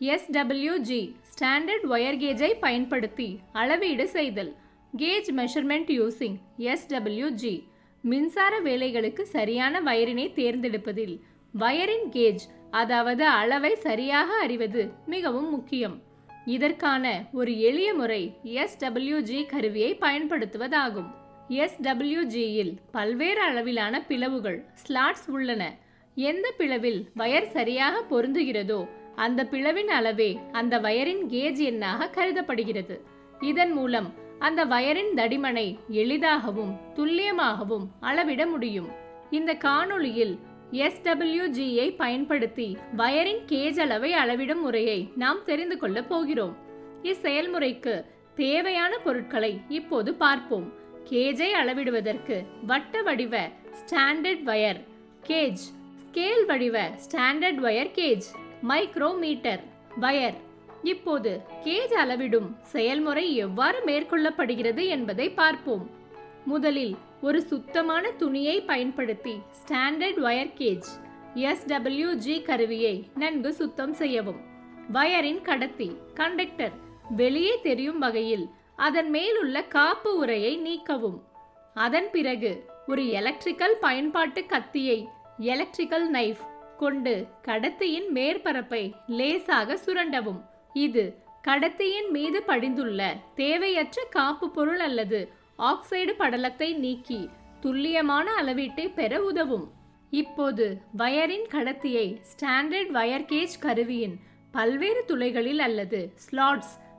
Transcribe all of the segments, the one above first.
SWG standard wire கேஜை பயன்படுத்தி அளவீடு செய்தல். Gauge measurement using SWG. மின்சார வேலைகளுக்கு சரியான வயரினை தேர்ந்தெடுப்பதில் வயரின் கேஜ் அதாவது அளவை சரியாக அறிவது மிகவும் முக்கியம். இதற்கான ஒரு எளிய முறை SWG கருவியை பயன்படுத்துவதாகும். SWGயில் பல்வேறு அளவிலான பிளவுகள் ஸ்லாட்ஸ் உள்ளன. எந்த பிளவில் வயர் சரியாக பொருந்துகிறதோ அந்த பிளவின் அளவே அந்த வயரின் கேஜ் எண்ணாக கருதப்படுகிறது. இதன் மூலம் அந்த வயரின் தடிமனை எளிதாகவும் துல்லியமாகவும் அளவிட முடியும். இந்த காணொளியில் SWGயை பயன்படுத்தி வயரின் கேஜ் அளவை அளவிடும் முறையை நாம் தெரிந்து கொள்ள போகிறோம். இச்செயல்முறைக்கு தேவையான பொருட்களை இப்போது பார்ப்போம். கேஜை அளவிடுவதற்கு வட்ட வடிவ ஸ்டாண்டர்ட் வயர் கேஜ், ஸ்கேல் வடிவ standard wire gauge, micrometer wire. இப்போது கேஜ் அளவிடும் செயல்முறை எவ்வாறு மேற்கொள்ளப்படுகிறது என்பதை பார்ப்போம். முதலில் ஒரு சுத்தமான துணியை பயன்படுத்தி ஸ்டாண்டர்ட் வயர் கேஜ் SWG கருவியை நன்கு சுத்தம் செய்யவும். வயரின் கடத்தி கண்டக்டர் வெளியே தெரியும் வகையில் அதன் மேலுள்ள காப்பு உறையை நீக்கவும். அதன் பிறகு ஒரு எலக்ட்ரிக்கல் பயன்பாட்டு கத்தியை எலக்ட்ரிக்கல் நைஃப் கொண்டு கடத்தியின் மேற்பரப்பை லேசாக சுரண்டவும். இது கடத்தியின் மீது படிந்துள்ள தேவையற்ற காப்பு பொருள் அல்லது ஆக்சைடு படலத்தை நீக்கி துல்லியமான அளவீட்டை பெற உதவும். இப்போது வயரின் கடத்தியை ஸ்டாண்டர்ட் வயர் கேஜ் கருவியின் பல்வேறு துளைகளில் அல்லது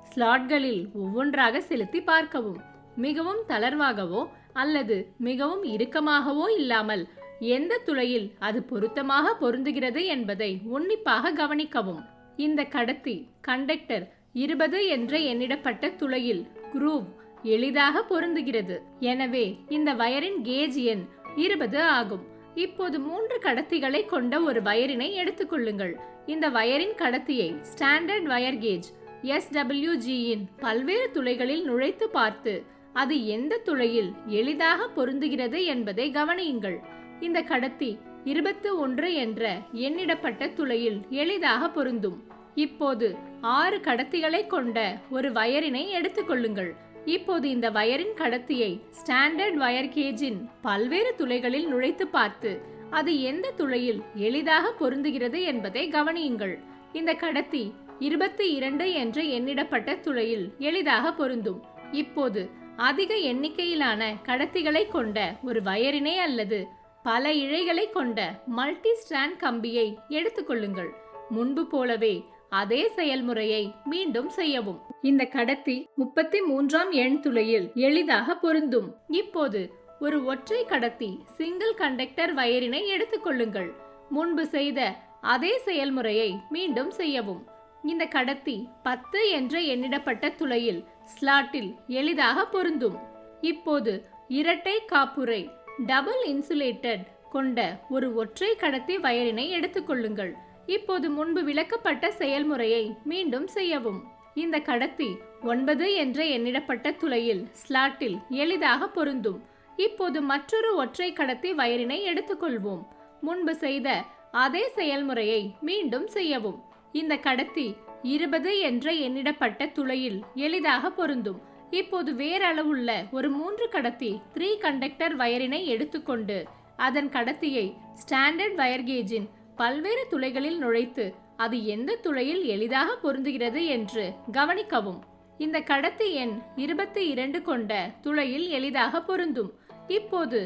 ஸ்லாட்களில் ஒவ்வொன்றாக செலுத்தி பார்க்கவும். மிகவும் தளர்வாகவோ அல்லது மிகவும் இறுக்கமாகவோ இல்லாமல் எந்த துளையில் அது பொருத்தமாக பொருந்துகிறது என்பதை உன்னிப்பாக கவனிக்கவும். இந்த கடத்தி கண்டக்டர் 20 என்ற எண்ணிடப்பட்ட துளையில் குரூவ் எளிதாக பொருந்துகிறது. எனவே இந்த வயரின் கேஜ் எண் 20 ஆகும். இப்போது 3 கடத்திகளை கொண்ட ஒரு வயரினை எடுத்துக்கொள்ளுங்கள். இந்த வயரின் கடத்தியை ஸ்டாண்டர்ட் வயர் கேஜ் SWGயின் பல்வேறு துளைகளில் நுழைத்து பார்த்து அது எந்த துளையில் எளிதாக பொருந்துகிறது என்பதை கவனியுங்கள். இந்த கடத்தி 21 என்ற எண்ணிடப்பட்ட துளையில் எளிதாக பொருந்தும். இப்போது 6 கடத்திகளை கொண்ட ஒரு வயரினை எடுத்துக்கொள்ளுங்கள். இப்போது இந்த வயரின் கடத்தியை ஸ்டாண்டர்ட் வயர் கேஜின் பல்வேறு துளைகளில் நுழைத்து பார்த்து அது எந்த துளையில் எளிதாக பொருந்துகிறது என்பதை கவனியுங்கள். இந்த கடத்தி 22 என்ற எண்ணிடப்பட்ட துளையில் எளிதாக பொருந்தும். இப்போது அதிக எண்ணிக்கையிலான கடத்திகளை கொண்ட ஒரு வயரினை அல்லது பல இழைகளை கொண்ட மல்டி ஸ்ட்ராண்ட் கம்பியை எடுத்துக்கொள்ளுங்கள். முன்பு போலவே அதே செயல்முறையை மீண்டும் செய்யவும். இந்த கடத்தி 33ஆம் எண் துளையில் எளிதாக பொருந்தும். இப்போது ஒரு ஒற்றை கடத்தி சிங்கிள் கண்டக்டர் வயரினை எடுத்துக்கொள்ளுங்கள். முன்பு செய்த அதே செயல்முறையை மீண்டும் செய்யவும். இந்த கடத்தி 10 என்ற எண்ணிடப்பட்ட துளையில் ஸ்லாட்டில் எளிதாக பொருந்தும். இப்போது இரட்டை காப்புரை டபுள் இன்சுலேட்டட் கொண்ட ஒரு ஒற்றை கடத்தி வயரினை எடுத்துக்கொள்ளுங்கள். இப்போது முன்பு விளக்கப்பட்ட செயல்முறையை மீண்டும் செய்யவும். இந்த கடத்தி 9 என்ற எண்ணிடப்பட்ட துளையில் ஸ்லாட்டில் எளிதாக பொருந்தும். இப்போது மற்றொரு ஒற்றை கடத்தி வயரினை எடுத்துக்கொள்வோம். முன்பு செய்த அதே செயல்முறையை மீண்டும் செய்யவும். இந்த கடத்தி 20 என்ற எண்ணிடப்பட்ட துளையில் எளிதாக பொருந்தும். இப்போது வேறளவுள்ள ஒரு 3 கடத்தி 3 கண்டக்டர் வயரினை எடுத்துக்கொண்டு அதன் கடத்தியை ஸ்டாண்டர்ட் வயர் கேஜின் பல்வேறு துளைகளில் நுழைத்து அது எந்த துளையில் எளிதாக பொருந்துகிறது என்று கவனிக்கவும். இந்த கடத்தி எண் 22 கொண்ட துளையில் எளிதாக பொருந்தும். இப்போது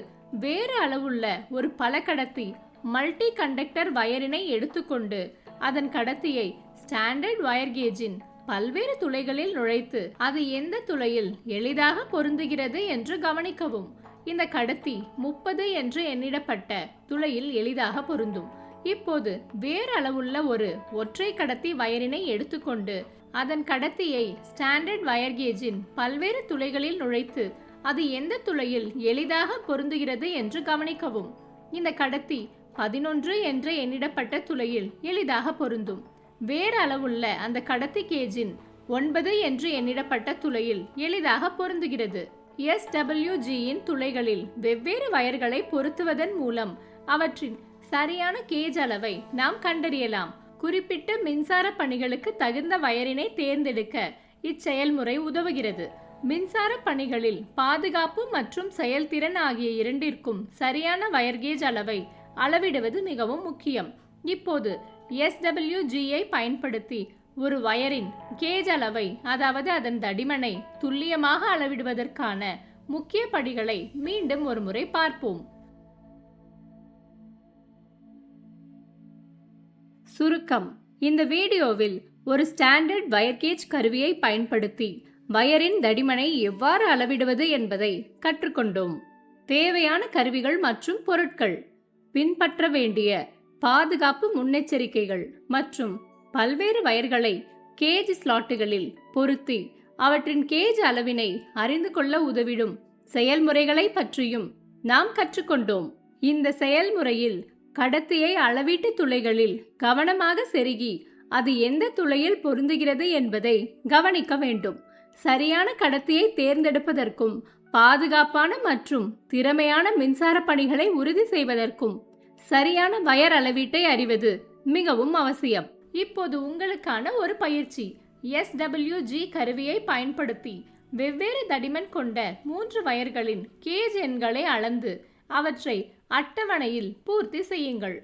வேறு அளவுள்ள ஒரு பல கடத்தி மல்டி கண்டக்டர் வயரினை எடுத்துக்கொண்டு அதன் கடத்தியை ஸ்டாண்டர்ட் வயர் கேஜின் பல்வேறு துளைகளில் நுழைத்து அது எந்த துளையில் எளிதாக பொருந்துகிறது என்று கவனிக்கவும். இந்த கடத்தி 30 என்று எண்ணிடப்பட்ட துளையில் எளிதாக பொருந்தும். இப்போது வேறு அளவுள்ள ஒரு ஒற்றை கடத்தி வயரினை எடுத்துக்கொண்டு அதன் கடத்தியை ஸ்டாண்டர்ட் வயர் கேஜின் பல்வேறு துளைகளில் நுழைத்து அது எந்த துளையில் எளிதாக பொருந்துகிறது என்று கவனிக்கவும். இந்த கடத்தி 11 என்ற எண்ணிடப்பட்ட துளையில் எளிதாக பொருந்தும். வேறு அளவுள்ள அந்த கடத்தி கேஜின் 9 என்று எண்ணிடப்பட்ட துளையில் எளிதாக பொருந்துகிறது. SWGயின் துளைகளில் வெவ்வேறு வயர்களை பொருத்துவதன் மூலம் அவற்றின் சரியான கேஜ் அளவை நாம் கண்டறியலாம். குறிப்பிட்ட மின்சார பணிகளுக்கு தகுந்த வயரினை தேர்ந்தெடுக்க இச்செயல்முறை உதவுகிறது. மின்சார பணிகளில் பாதுகாப்பு மற்றும் செயல்திறன் ஆகிய இரண்டிற்கும் சரியான வயர்கேஜ் அளவை அளவிடுவது மிகவும் முக்கியம். இப்போது SWGஐ பயன்படுத்தி ஒரு வயரின் கேஜ் அளவை, அதாவது அதன் தடிமனை துல்லியமாக அளவிடுவதற்கான முக்கிய படிகளை மீண்டும் ஒரு முறை பார்ப்போம். சுருக்கம்: இந்த வீடியோவில் ஒரு ஸ்டாண்டர்ட் வயர்கேஜ் கருவியை பயன்படுத்தி வயரின் தடிமனை எவ்வாறு அளவிடுவது என்பதை கற்றுக்கொண்டோம். தேவையான கருவிகள் மற்றும் பொருட்கள், பின்பற்ற வேண்டிய பாதுகாப்பு முன்னெச்சரிக்கைகள் மற்றும் பல்வேறு வயர்களை கேஜ் ஸ்லாட்டுகளில் பொருத்தி அவற்றின் கேஜ் அளவினை அறிந்து கொள்ள உதவிடும் செயல்முறைகளை பற்றியும் நாம் கற்றுக்கொண்டோம். இந்த செயல்முறையில் கடத்தியை அளவீட்டு துளைகளில் கவனமாக செருகி அது எந்த துளையில் பொருந்துகிறது என்பதை கவனிக்க வேண்டும். சரியான கடத்தியை தேர்ந்தெடுப்பதற்கும் பாதுகாப்பான மற்றும் திறமையான மின்சார பணிகளை உறுதி செய்வதற்கும் சரியான வயர் அளவீட்டை அறிவது மிகவும் அவசியம். இப்போது உங்களுக்கான ஒரு பயிற்சி. SWG கருவியை பயன்படுத்தி வெவ்வேறு தடிமன் கொண்ட 3 வயர்களின் கேஜ் எண்களை அளந்து அவற்றை அட்டவணையில் பூர்த்தி செய்யுங்கள்.